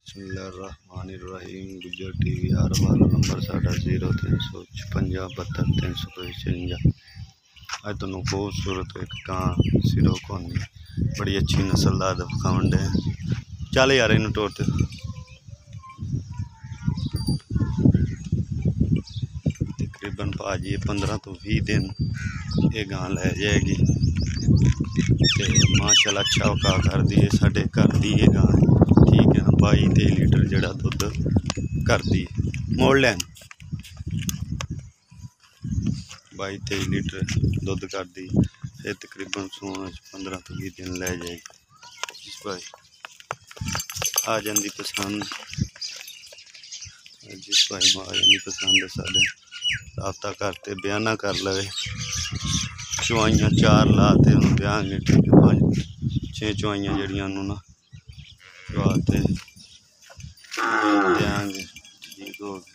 बिस्मिल्लाहिर्रहमानिर्रहीम। गुजर TV हर वाला नंबर साढ़ा 0356 अज तुम खूबसूरत एक कां सिरो कौनी बड़ी अच्छी नस्ल का दिखावन डे। चल यार इन टोर तकरीबन भाजी 15 तो 20 दिन ये गां लै जाएगी। माशाल्लाह अच्छा वका कर दी है, साढ़े घर दी ये गां ठीक है ना। 22-23 लीटर जड़ा दुध कर दी मोड़ लैन 22-23 लीटर दुध कर दी। फिर तकरीबन सून 15 तो 20 दिन लै जाएगी। जिस भाई आ जाती पसंद, जिस भाई में आ जाती पसंद है साढ़े राबता करते बयाना कर लवे। चुआइयाँ 4 लाते हम देंगे ठीक है। 5-6 चुआइयाँ जड़ियाँ ना चुआते देंगे ठीक हो गए।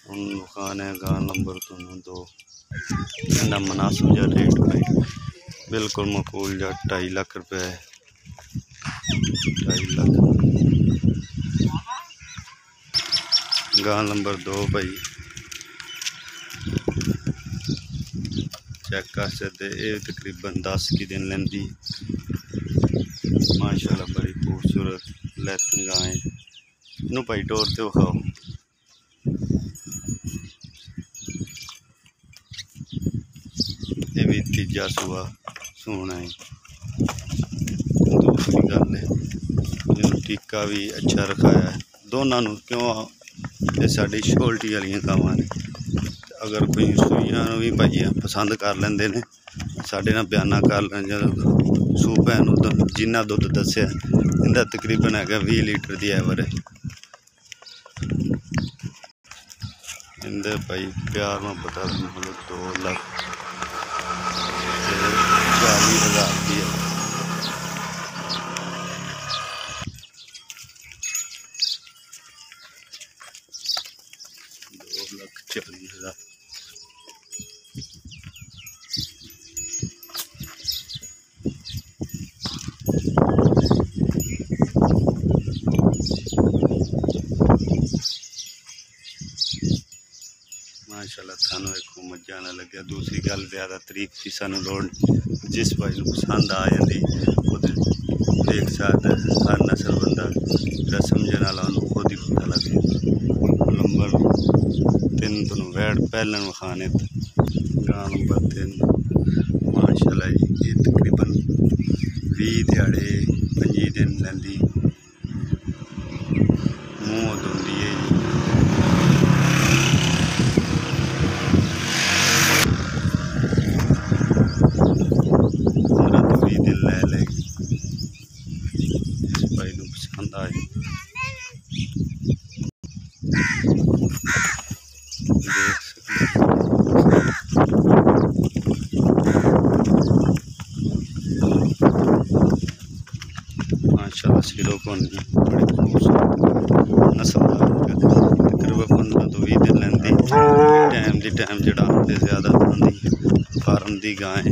हम खाने गां नंबर तुम 2 इन्ना मुनासिब जा रेट भाई बिल्कुल मकूल जा 2.5 लाख रुपए 2.5 लाख गां नंबर 2 भाई चेक कर सकते। ये तकरीबन 10 की दिन लेंदी माशाल्लाह बड़ी खूबसूरत लैसन गां है। इनू भाई टोर ते खाओ ये भी तीजा सुआ सोना है। दूसरी गल है इन्हू टीका भी अच्छा रखाया है दोनों क्यों ये साड़ी छोल्टी वाली गावां ने। अगर कोई सूइयां भी भाई पसंद कर लेंदे ने साढ़े नाल बयाना कर लें सू भैन जिन्ना दुध दस्या इंदा तकरीबन है 20 लीटर की एवरेज। इंदे भाई प्यार मोहब्बत 2,40,000 की है। 2,40,000 माशाल्लाह थानू एक मजा ना लगे। दूसरी गल ज़्यादा तारीफ की सानू लोड़ जिस भाई पसंद आ जाती देख सकते। हर नस्ल बंदा जो समझने वाला उन्होंने खुद ही पता लगे। नंबर 3 तुम वैड पहले विखाने गां नंबर 3 माशाल्लाह जी ये तकरीबन 20 दिहाड़े 25 दिन लैंदी मूँह धोंदी है जी। दिन लै लेगी इस भाई को पसंद आए देख सकते। माशाल्लाह सिरो कौन बड़ी खूबसूरत नस्ल तकरीबन 15 तो 20 दिन लेंदी टाइम दी टाइम जड़ा आते ज़्यादा खाती फार्म की गां है।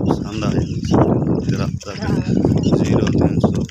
पसंद आ जाए रब्ता 0300